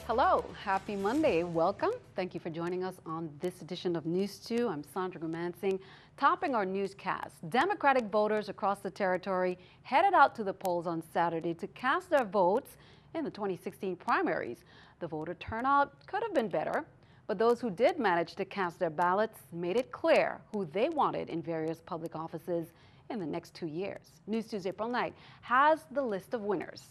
Hello, happy Monday. Welcome. Thank you for joining us on this edition of News 2. I'm Sandra Gumansing. Topping our newscast, Democratic voters across the territory headed out to the polls on Saturday to cast their votes in the 2016 primaries. The voter turnout could have been better, but those who did manage to cast their ballots made it clear who they wanted in various public offices in the next 2 years. News 2's April Knight has the list of winners.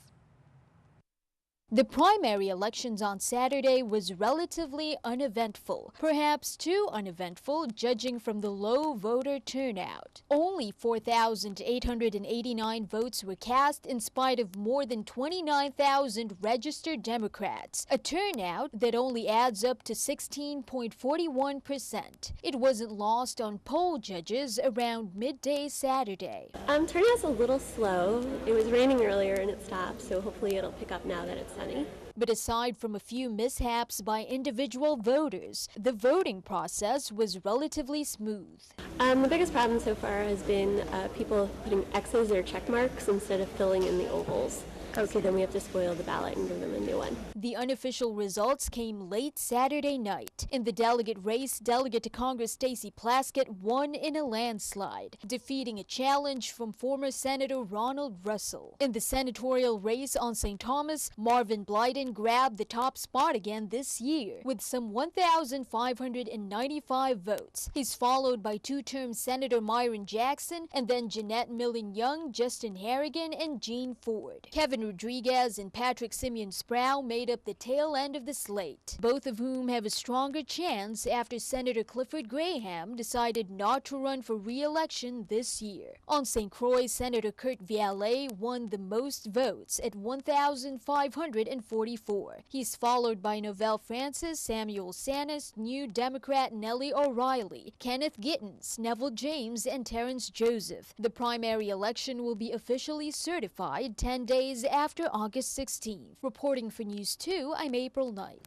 The primary elections on Saturday was relatively uneventful, perhaps too uneventful judging from the low voter turnout. Only 4,889 votes were cast in spite of more than 29,000 registered Democrats, a turnout that only adds up to 16.41%. It wasn't lost on poll judges around midday Saturday. Turnout's a little slow. It was raining earlier and it stopped, so hopefully it'll pick up now that it's sunny. But aside from a few mishaps by individual voters, the voting process was relatively smooth. The biggest problem so far has been people putting X's or check marks instead of filling in the ovals. So then we have to spoil the ballot and give them a new one. The unofficial results came late Saturday night. In the delegate race, Delegate to Congress Stacey Plaskett won in a landslide, defeating a challenge from former Senator Ronald Russell. In the senatorial race on St. Thomas, Marvin Blyden grabbed the top spot again this year with some 1,595 votes. He's followed by two-term Senator Myron Jackson and then Jeanette Milling-Young, Justin Harrigan, and Gene Ford. Kevin Rodriguez and Patrick Simeon-Sproul made up the tail end of the slate, both of whom have a stronger chance after Senator Clifford Graham decided not to run for re-election this year. On St. Croix, Senator Kurt Vialet won the most votes at 1,544. He's followed by Novell Francis, Samuel Sanis, New Democrat Nellie O'Reilly, Kenneth Gittens, Neville James, and Terrence Joseph. The primary election will be officially certified 10 days after August 16th. Reporting for News 2, I'm April Knight.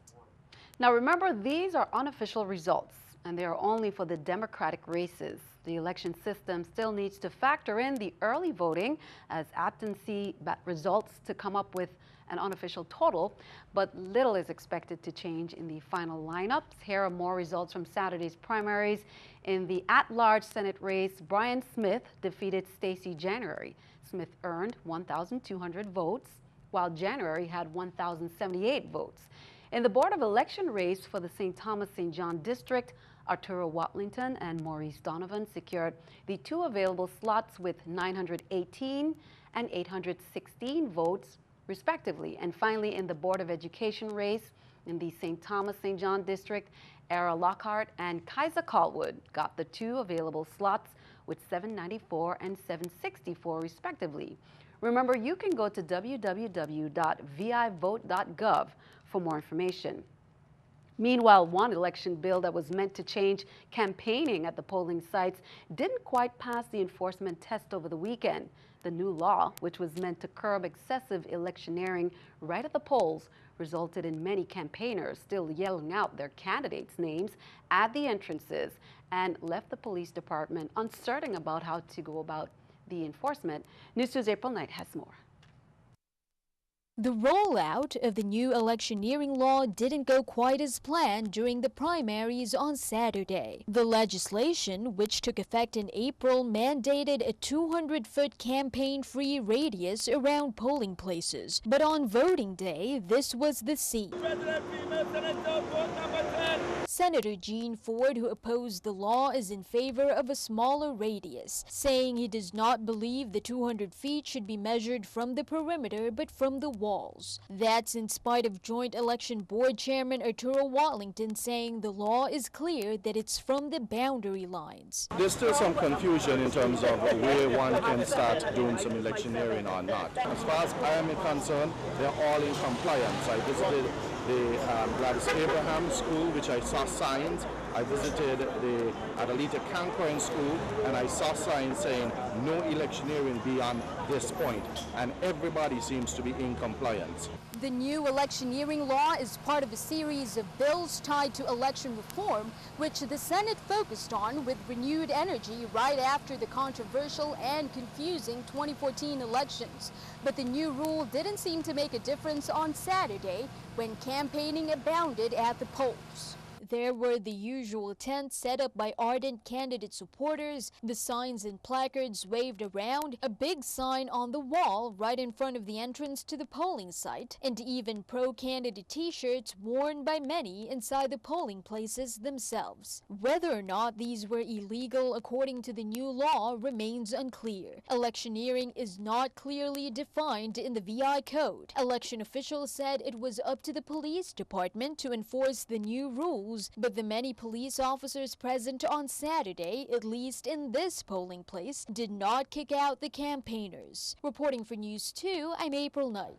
Now remember, these are unofficial results, and they are only for the Democratic races. The election system still needs to factor in the early voting as absentee results to come up with an unofficial total, but little is expected to change in the final lineups. Here are more results from Saturday's primaries. In the at-large Senate race, Brian Smith defeated Stacey January. Smith earned 1,200 votes, while January had 1,078 votes. In the Board of Election race for the St. Thomas-St. John District, Arturo Watlington and Maurice Donovan secured the two available slots with 918 and 816 votes, respectively. And finally, in the Board of Education race in the St. Thomas-St. John District, Era Lockhart and Kaiser Caldwood got the two available slots with 794 and 764 respectively. Remember, you can go to www.vivote.gov for more information. Meanwhile, one election bill that was meant to change campaigning at the polling sites didn't quite pass the enforcement test over the weekend. The new law, which was meant to curb excessive electioneering right at the polls, resulted in many campaigners still yelling out their candidates' names at the entrances and left the police department uncertain about how to go about the enforcement. News 2's April Knight has more. The rollout of the new electioneering law didn't go quite as planned during the primaries on Saturday. The legislation, which took effect in April, mandated a 200-foot campaign-free radius around polling places. But on voting day, this was the scene. Senator Gene Ford, who opposed the law, is in favor of a smaller radius, saying he does not believe the 200 feet should be measured from the perimeter but from the walls. That's in spite of Joint Election Board Chairman Arturo Watlington saying the law is clear that it's from the boundary lines. There's still some confusion in terms of where one can start doing some electioneering or not. As far as I am concerned, they're all in compliance. I visited the Gladys Abraham School, which I saw signs I visited the Adelita Cancroin School, and I saw signs saying no electioneering beyond this point, and everybody seems to be in compliance. The new electioneering law is part of a series of bills tied to election reform, which the Senate focused on with renewed energy right after the controversial and confusing 2014 elections. But the new rule didn't seem to make a difference on Saturday when campaigning abounded at the polls. There were the usual tents set up by ardent candidate supporters, the signs and placards waved around, a big sign on the wall right in front of the entrance to the polling site, and even pro-candidate t-shirts worn by many inside the polling places themselves. Whether or not these were illegal according to the new law remains unclear. Electioneering is not clearly defined in the VI code. Election officials said it was up to the police department to enforce the new rules, but the many police officers present on Saturday, at least in this polling place, did not kick out the campaigners. Reporting for News 2, I'm April Knight.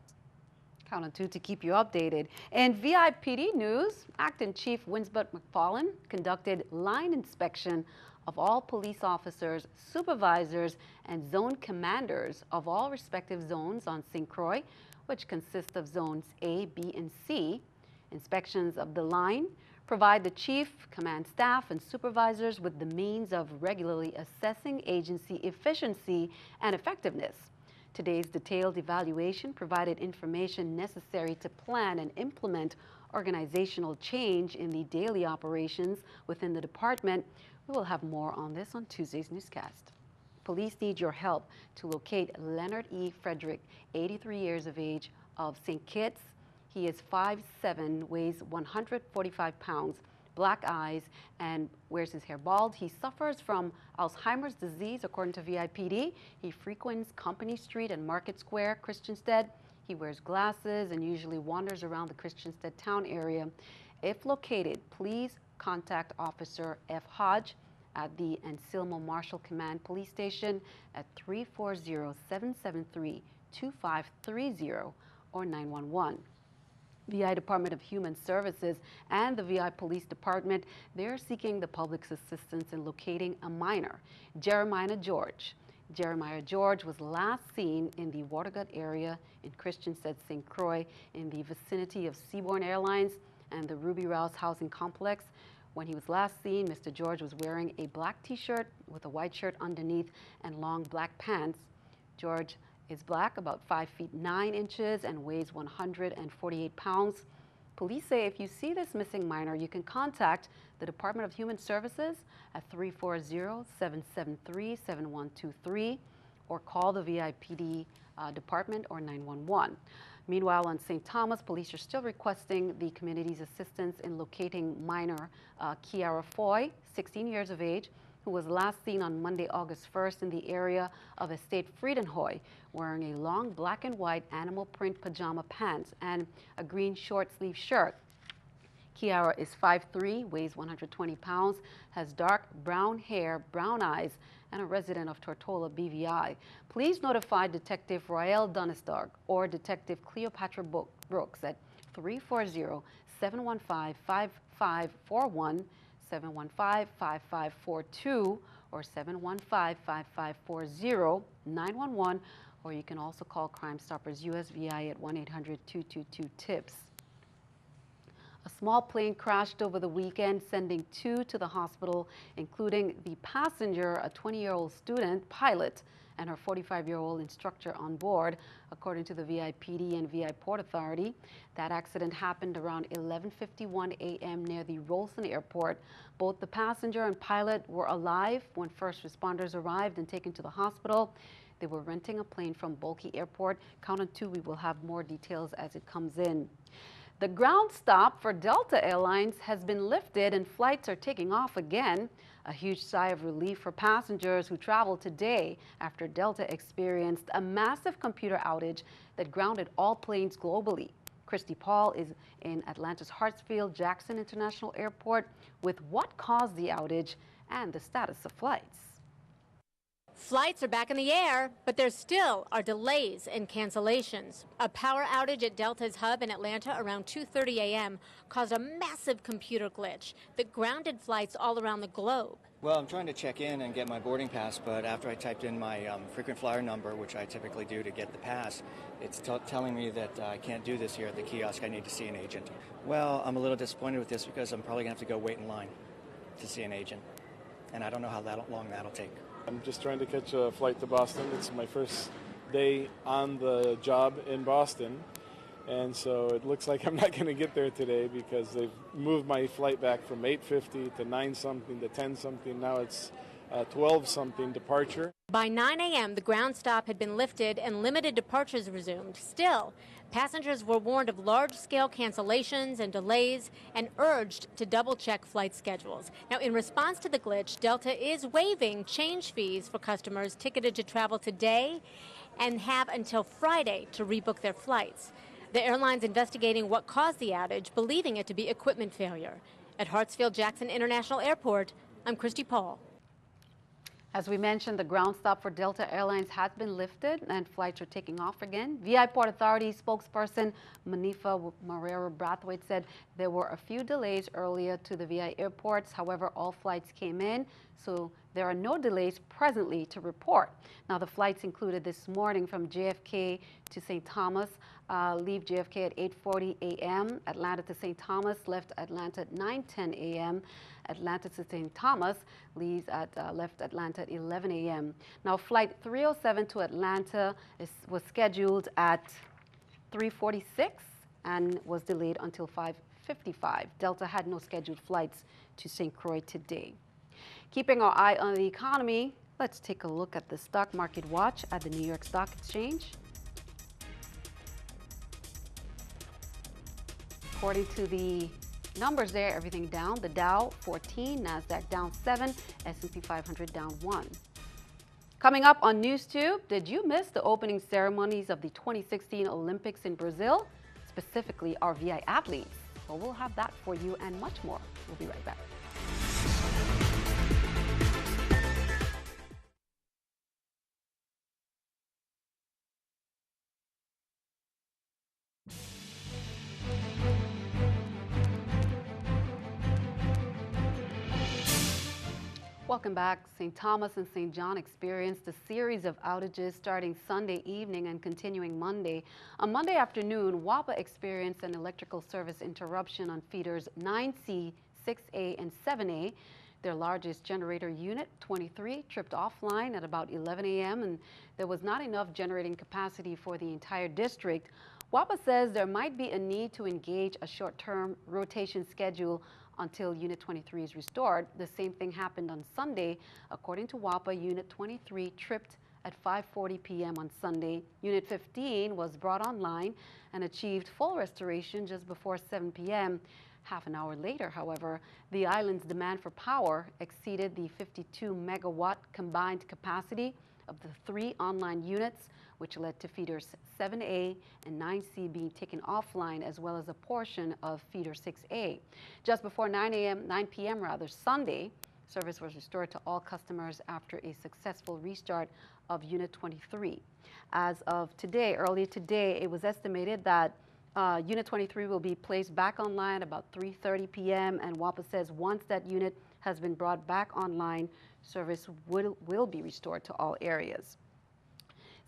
Count on 2 to keep you updated. In VIPD news, Acting Chief Winsbert McFarlane conducted line inspection of all police officers, supervisors, and zone commanders of all respective zones on St. Croix, which consist of zones A, B, and C. Inspections of the line provide the chief, command staff, and supervisors with the means of regularly assessing agency efficiency and effectiveness. Today's detailed evaluation provided information necessary to plan and implement organizational change in the daily operations within the department. We will have more on this on Tuesday's newscast. Police need your help to locate Leonard E. Frederick, 83 years of age, of St. Kitts. He is 5'7", weighs 145 pounds, black eyes, and wears his hair bald. He suffers from Alzheimer's disease, according to VIPD. He frequents Company Street and Market Square, Christiansted. He wears glasses and usually wanders around the Christiansted town area. If located, please contact Officer F. Hodge at the Anselmo Marshall Command Police Station at 340-773-2530 or 911. VI Department of Human Services and the VI Police Department, they're seeking the public's assistance in locating a minor, Jeremiah George. Jeremiah George was last seen in the Watergut area in Christiansted, St. Croix, in the vicinity of Seabourn Airlines and the Ruby Rouse housing complex. When he was last seen, Mr. George was wearing a black t-shirt with a white shirt underneath and long black pants. George is black, about 5 feet 9 inches, and weighs 148 pounds. Police say if you see this missing minor, you can contact the Department of Human Services at 340-773-7123 or call the VIPD department or 911. Meanwhile, on St. Thomas, police are still requesting the community's assistance in locating minor Kiara Foy, 16 years of age, who was last seen on Monday, August 1st in the area of Estate Friedenhoy, wearing a long black and white animal print pajama pants and a green short sleeve shirt. Kiara is 5'3", weighs 120 pounds, has dark brown hair, brown eyes, and a resident of Tortola, BVI. Please notify Detective Royale Donestag or Detective Cleopatra Brooks at 340-715-5541, 715-5542, or 715-5540, 911, or you can also call Crime Stoppers USVI at 1-800-222-TIPS. A small plane crashed over the weekend, sending 2 to the hospital, including the passenger, a 20-year-old student pilot, and her 45-year-old instructor on board, according to the VIPD and VI Port Authority. That accident happened around 11:51 a.m. near the Rolson Airport. Both the passenger and pilot were alive when first responders arrived and taken to the hospital. They were renting a plane from Bulky Airport. Count on 2, we will have more details as it comes in. The ground stop for Delta Airlines has been lifted and flights are taking off again. A huge sigh of relief for passengers who traveled today after Delta experienced a massive computer outage that grounded all planes globally. Christy Paul is in Atlanta's Hartsfield-Jackson International Airport with what caused the outage and the status of flights. Flights are back in the air, but there still are delays and cancellations. A power outage at Delta's hub in Atlanta around 2:30 a.m. caused a massive computer glitch that grounded flights all around the globe. Well, I'm trying to check in and get my boarding pass, but after I typed in my frequent flyer number, which I typically do to get the pass, it's telling me that I can't do this here at the kiosk. I need to see an agent. Well, I'm a little disappointed with this because I'm probably going to have to go wait in line to see an agent, and I don't know how long that'll take. I'm just trying to catch a flight to Boston. It's my first day on the job in Boston, and so it looks like I'm not going to get there today because they've moved my flight back from 8:50 to 9-something to 10-something. Now it's 12-something departure. By 9 a.m., the ground stop had been lifted and limited departures resumed. Still, passengers were warned of large-scale cancellations and delays and urged to double-check flight schedules. Now, in response to the glitch, Delta is waiving change fees for customers ticketed to travel today and have until Friday to rebook their flights. The airline's investigating what caused the outage, believing it to be equipment failure. At Hartsfield-Jackson International Airport, I'm Christy Paul. As we mentioned, the ground stop for Delta Airlines has been lifted and flights are taking off again. VI Port Authority spokesperson Manifa Marrero-Brathwaite said there were a few delays earlier to the VI airports. However, all flights came in, so there are no delays presently to report. Now, the flights included this morning from JFK to St. Thomas, leave JFK at 8:40 a.m. Atlanta to St. Thomas left Atlanta at 9:10 a.m. Atlanta to St. Thomas leaves at left Atlanta at 11 a.m. Now, flight 307 to Atlanta was scheduled at 3:46 and was delayed until 5:55. Delta had no scheduled flights to St. Croix today. Keeping our eye on the economy, let's take a look at the stock market watch at the New York Stock Exchange. According to the numbers there, everything down. The Dow 14, NASDAQ down 7, S&P 500 down 1. Coming up on NEWS2, did you miss the opening ceremonies of the 2016 Olympics in Brazil? Specifically, our VI athletes. Well, we'll have that for you and much more. We'll be right back. Welcome back. St. Thomas and St. John experienced a series of outages starting Sunday evening and continuing Monday. On Monday afternoon, WAPA experienced an electrical service interruption on feeders 9C, 6A, and 7A. Their largest generator unit, 23, tripped offline at about 11 a.m. and there was not enough generating capacity for the entire district. WAPA says there might be a need to engage a short-term rotation schedule until Unit 23 is restored. The same thing happened on Sunday. According to WAPA, Unit 23 tripped at 5:40 p.m. on Sunday. Unit 15 was brought online and achieved full restoration just before 7 p.m. Half an hour later, however, the island's demand for power exceeded the 52 megawatt combined capacity of the 3 online units, which led to feeders 7A and 9C being taken offline, as well as a portion of feeder 6A. Just before 9 p.m. Sunday, service was restored to all customers after a successful restart of Unit 23. As of today, earlier today, it was estimated that Unit 23 will be placed back online about 3:30 p.m. and WAPA says once that unit has been brought back online, service will be restored to all areas.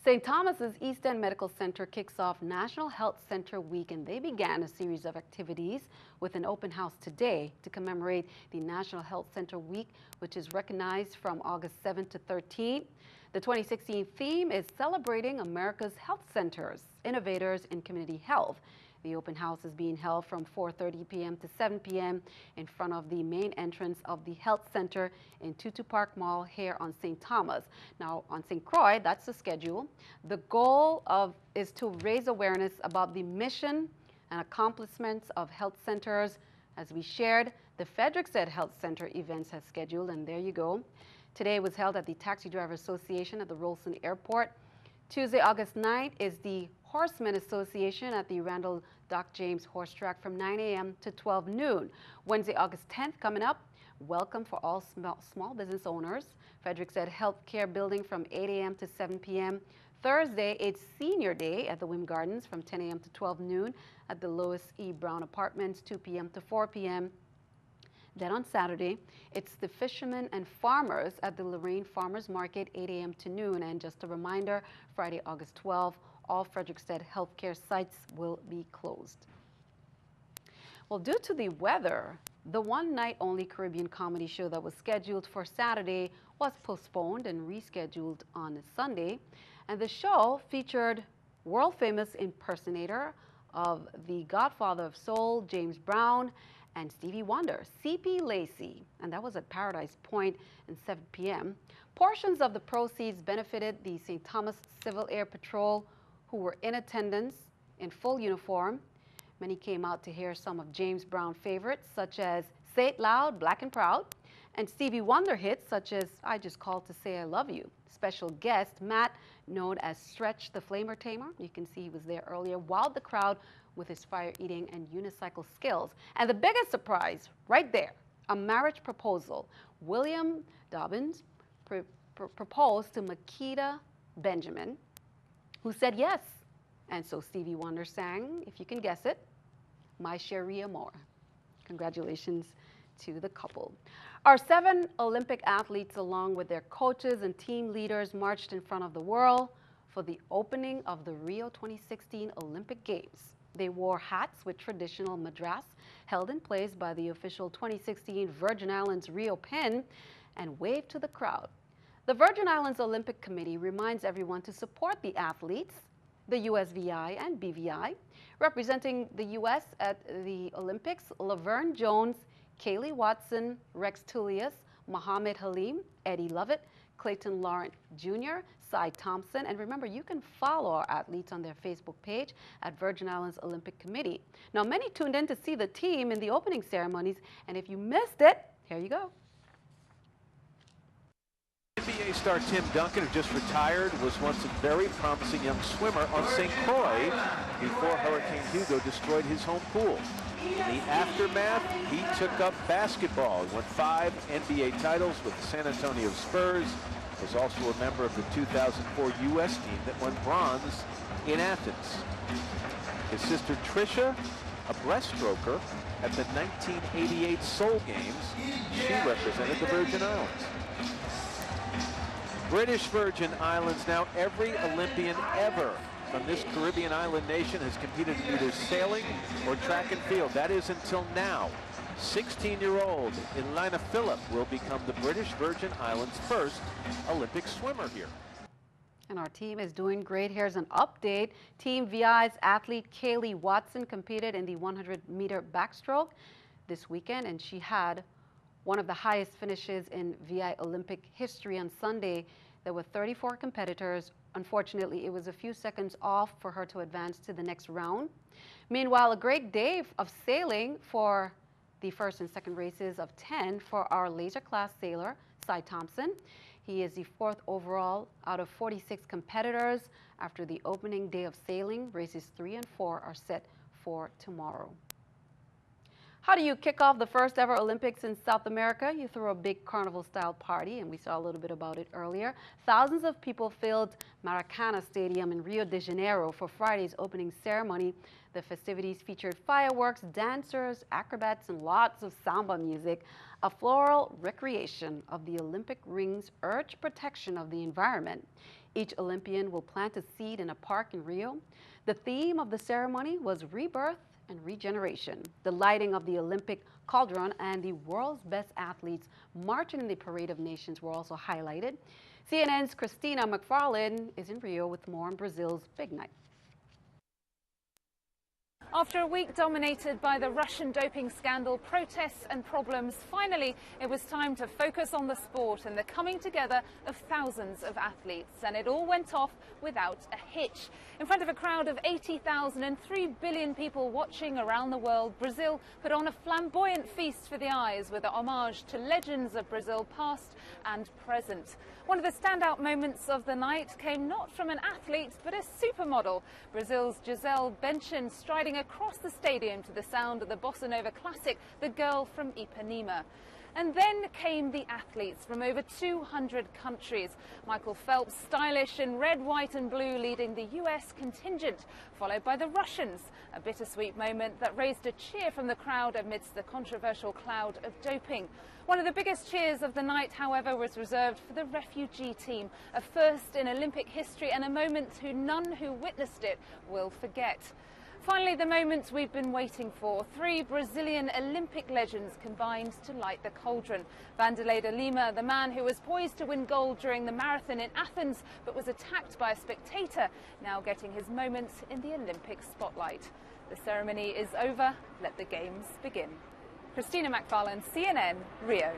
St. Thomas's East End Medical Center kicks off National Health Center Week, and they began a series of activities with an open house today to commemorate the National Health Center Week, which is recognized from August 7th to 13th. The 2016 theme is celebrating America's health centers, innovators in community health. The open house is being held from 4:30 p.m. to 7 p.m. in front of the main entrance of the health center in Tutu Park Mall here on St. Thomas. Now, on St. Croix, that's the schedule. The goal is to raise awareness about the mission and accomplishments of health centers. As we shared, the Frederiksted Health Center events has scheduled, and there you go. Today was held at the Taxi Driver Association at the Rolston Airport. Tuesday, August 9th is the Horsemen Association at the Randall Doc James Horse Track from 9 a.m. to 12 noon. Wednesday, August 10th coming up, welcome for all small business owners. Frederick said healthcare building from 8 a.m. to 7 p.m. Thursday, it's Senior Day at the Wim Gardens from 10 a.m. to 12 noon. At the Lois E. Brown Apartments, 2 p.m. to 4 p.m. Then on Saturday, it's the Fishermen and Farmers at the Lorraine Farmers Market, 8 a.m. to noon. And just a reminder, Friday, August 12, all Frederiksted healthcare sites will be closed. Well, due to the weather, the one-night-only Caribbean comedy show that was scheduled for Saturday was postponed and rescheduled on Sunday. And the show featured world-famous impersonator of the Godfather of Soul, James Brown, and Stevie Wonder, C.P. Lacey, and that was at Paradise Point at 7 p.m. Portions of the proceeds benefited the St. Thomas Civil Air Patrol, who were in attendance in full uniform. Many came out to hear some of James Brown favorites, such as Say It Loud, Black and Proud, and Stevie Wonder hits, such as I Just Called to Say I Love You. Special guest, Matt, known as Stretch the Flamer Tamer, you can see he was there earlier, wowed the crowd with his fire-eating and unicycle skills. And the biggest surprise, right there, a marriage proposal. William Dobbins proposed to Makita Benjamin, who said yes. And so Stevie Wonder sang, if you can guess it, My Cherie Amour. Congratulations to the couple. Our 7 Olympic athletes, along with their coaches and team leaders, marched in front of the world for the opening of the Rio 2016 Olympic Games. They wore hats with traditional madras held in place by the official 2016 Virgin Islands Rio pin and waved to the crowd. The Virgin Islands Olympic Committee reminds everyone to support the athletes, the USVI and BVI. Representing the U.S. at the Olympics, Laverne Jones, Kaylee Watson, Rex Tullius, Mohammed Halim, Eddie Lovett, Clayton Laurent Jr., Cy Thompson, and remember, you can follow our athletes on their Facebook page at Virgin Islands Olympic Committee. Now, many tuned in to see the team in the opening ceremonies, and if you missed it, here you go. NBA star Tim Duncan, who just retired, was once a very promising young swimmer on St. Croix before Hurricane Hugo destroyed his home pool. In the aftermath, he took up basketball. He won 5 NBA titles with the San Antonio Spurs. Was also a member of the 2004 U.S. team that won bronze in Athens. His sister Tricia, a breaststroker at the 1988 Seoul Games, she represented the Virgin Islands. British Virgin Islands, now every Olympian ever from this Caribbean island nation has competed in either sailing or track and field. That is until now. 16-year-old Elina Phillip will become the British Virgin Islands' first Olympic swimmer here. And our team is doing great. Here's an update. Team VI's athlete Kaylee Watson competed in the 100-meter backstroke this weekend, and she had one of the highest finishes in VI Olympic history on Sunday. There were 34 competitors. Unfortunately, it was a few seconds off for her to advance to the next round. Meanwhile, a great day of sailing for the first and second races of 10 for our laser class sailor, Cy Thompson. He is the 4th overall out of 46 competitors. After the opening day of sailing, races 3 and 4 are set for tomorrow. How do you kick off the first ever Olympics in South America? You throw a big carnival-style party, and we saw a little bit about it earlier. Thousands of people filled Maracana Stadium in Rio de Janeiro for Friday's opening ceremony. The festivities featured fireworks, dancers, acrobats, and lots of samba music. A floral recreation of the Olympic rings urged protection of the environment. Each Olympian will plant a seed in a park in Rio. The theme of the ceremony was rebirth and regeneration. The lighting of the Olympic cauldron and the world's best athletes marching in the Parade of Nations were also highlighted. CNN's Christina McFarlane is in Rio with more on Brazil's big night. After a week dominated by the Russian doping scandal, protests and problems, finally it was time to focus on the sport and the coming together of thousands of athletes. And it all went off without a hitch. In front of a crowd of 80,000 and 3 billion people watching around the world, Brazil put on a flamboyant feast for the eyes with a homage to legends of Brazil past and present. One of the standout moments of the night came not from an athlete but a supermodel. Brazil's Gisele Bündchen striding across the stadium to the sound of the bossa nova classic, The Girl from Ipanema. And then came the athletes from over 200 countries. Michael Phelps, stylish in red, white and blue, leading the US contingent, followed by the Russians. A bittersweet moment that raised a cheer from the crowd amidst the controversial cloud of doping. One of the biggest cheers of the night, however, was reserved for the refugee team, a first in Olympic history and a moment none who witnessed it will forget. Finally, the moment we've been waiting for. 3 Brazilian Olympic legends combined to light the cauldron. Vanderlei de Lima, the man who was poised to win gold during the marathon in Athens but was attacked by a spectator, now getting his moment in the Olympic spotlight. The ceremony is over. Let the games begin. Christina McFarlane, CNN, Rio.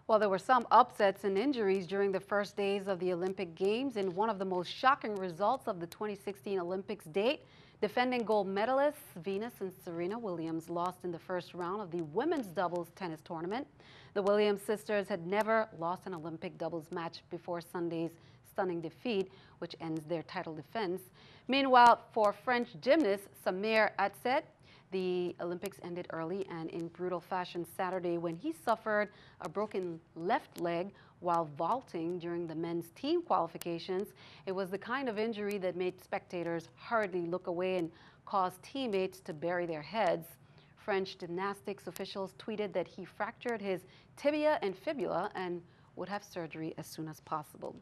Well, there were some upsets and injuries during the first days of the Olympic Games. In one of the most shocking results of the 2016 Olympics date, defending gold medalists Venus and Serena Williams lost in the first round of the women's doubles tennis tournament. The Williams sisters had never lost an Olympic doubles match before Sunday's stunning defeat, which ends their title defense. Meanwhile, for French gymnast Samir Atset, the Olympics ended early and in brutal fashion Saturday when he suffered a broken left leg while vaulting during the men's team qualifications. It was the kind of injury that made spectators hurriedly look away and caused teammates to bury their heads. French gymnastics officials tweeted that he fractured his tibia and fibula and would have surgery as soon as possible.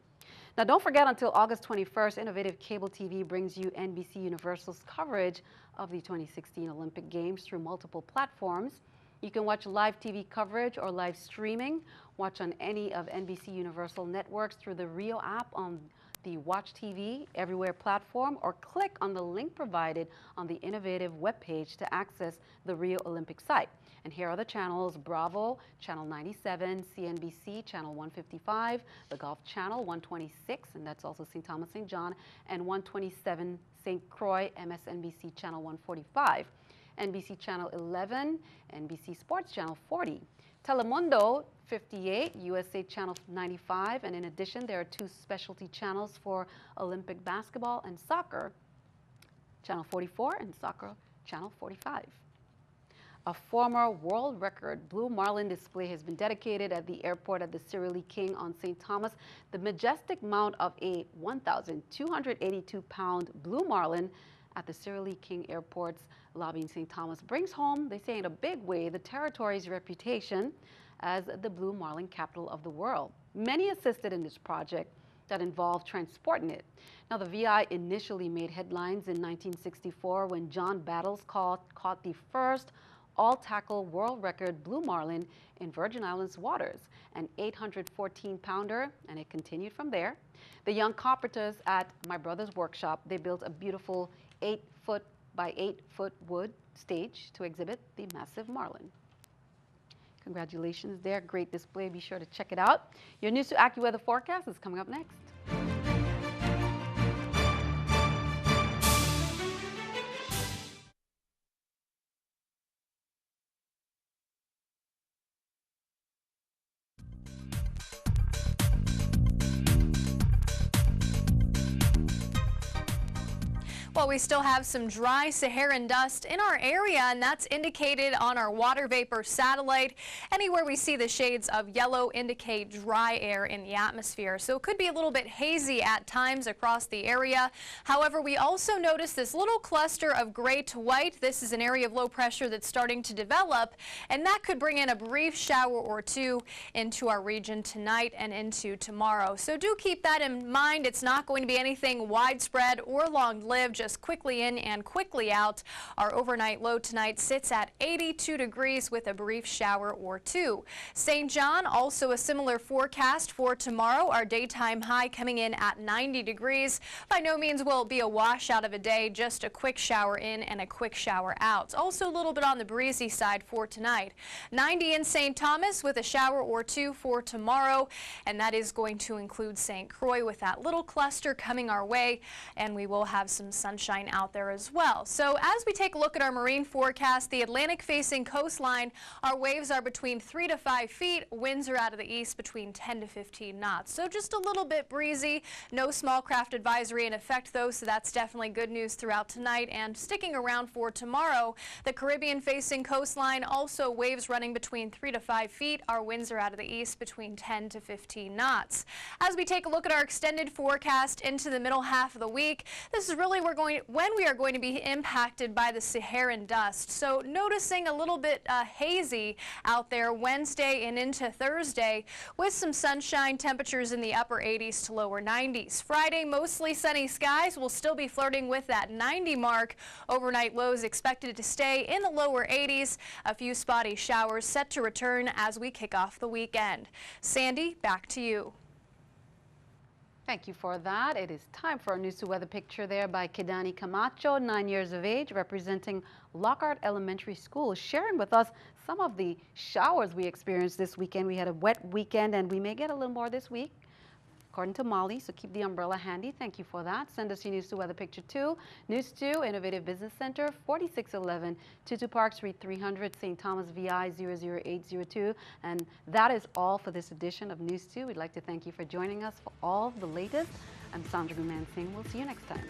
Now, don't forget, until August 21st, Innovative Cable TV brings you NBC Universal's coverage of the 2016 Olympic Games through multiple platforms. You can watch live TV coverage or live streaming. Watch on any of NBC Universal networks through the Rio app on the Watch TV Everywhere platform, or click on the link provided on the Innovative webpage to access the Rio Olympic site. And here are the channels: Bravo, Channel 97, CNBC, Channel 155, the Golf Channel 126, and that's also St. Thomas St. John, and 127 St. Croix, MSNBC Channel 145, NBC Channel 11, NBC Sports Channel 40, Telemundo 58, USA Channel 95, and in addition, there are 2 specialty channels for Olympic basketball and soccer, Channel 44 and Soccer Channel 45. A former world record Blue Marlin display has been dedicated at the airport at the Cyril Lee King on St. Thomas. The majestic mount of a 1,282-pound Blue Marlin at the Cyril Lee King Airport's lobby in St. Thomas brings home, they say in a big way, the territory's reputation as the Blue Marlin capital of the world. Many assisted in this project that involved transporting it. Now, the VI initially made headlines in 1964 when John Battles caught the first all-tackle world record Blue Marlin in Virgin Islands waters, an 814-pounder, and it continued from there. The young carpenters at my brother's workshop, they built a beautiful 8-foot by 8-foot wood stage to exhibit the massive Marlin. Congratulations there, great display, be sure to check it out. Your News 2 AccuWeather forecast is coming up next. Well, we still have some dry Saharan dust in our area, and that's indicated on our water vapor satellite. Anywhere we see the shades of yellow indicate dry air in the atmosphere, so it could be a little bit hazy at times across the area. However, we also notice this little cluster of gray to white. This is an area of low pressure that's starting to develop, and that could bring in a brief shower or 2 into our region tonight and into tomorrow. So do keep that in mind. It's not going to be anything widespread or long-lived, just quickly in and quickly out. Our overnight low tonight sits at 82 degrees with a brief shower or 2. St. John, also a similar forecast for tomorrow. Our daytime high coming in at 90 degrees. By no means will it be a washout of a day, just a quick shower in and a quick shower out. Also a little bit on the breezy side for tonight. 90 in St. Thomas with a shower or 2 for tomorrow, and that is going to include St. Croix with that little cluster coming our way, and we will have some sun sunshine out there as well. So as we take a look at our marine forecast, the Atlantic-facing coastline, our waves are between 3 to 5 feet. Winds are out of the east between 10 to 15 knots. So just a little bit breezy. No small craft advisory in effect, though, so that's definitely good news throughout tonight. And sticking around for tomorrow, the Caribbean-facing coastline, also waves running between 3 to 5 feet. Our winds are out of the east between 10 to 15 knots. As we take a look at our extended forecast into the middle half of the week, this is really when we are going to be impacted by the Saharan dust. So noticing a little bit hazy out there Wednesday and into Thursday, with some sunshine, temperatures in the upper 80s to lower 90s. Friday, mostly sunny skies. We'll still be flirting with that 90 mark. Overnight lows expected to stay in the lower 80s. A few spotty showers set to return as we kick off the weekend. Sandy, back to you. Thank you for that. It is time for our News 2 weather picture there by Kidani Camacho, 9 years of age, representing Lockhart Elementary School, sharing with us some of the showers we experienced this weekend. We had a wet weekend, and we may get a little more this week, according to Molly, so keep the umbrella handy. Thank you for that. Send us your News 2 weather picture too. News 2 Innovative Business Center, 4611 Tutu Park Street 300, St. Thomas, VI 00802. And that is all for this edition of News 2. We'd like to thank you for joining us for all the latest. I'm Sandra Guman Singh. We'll see you next time.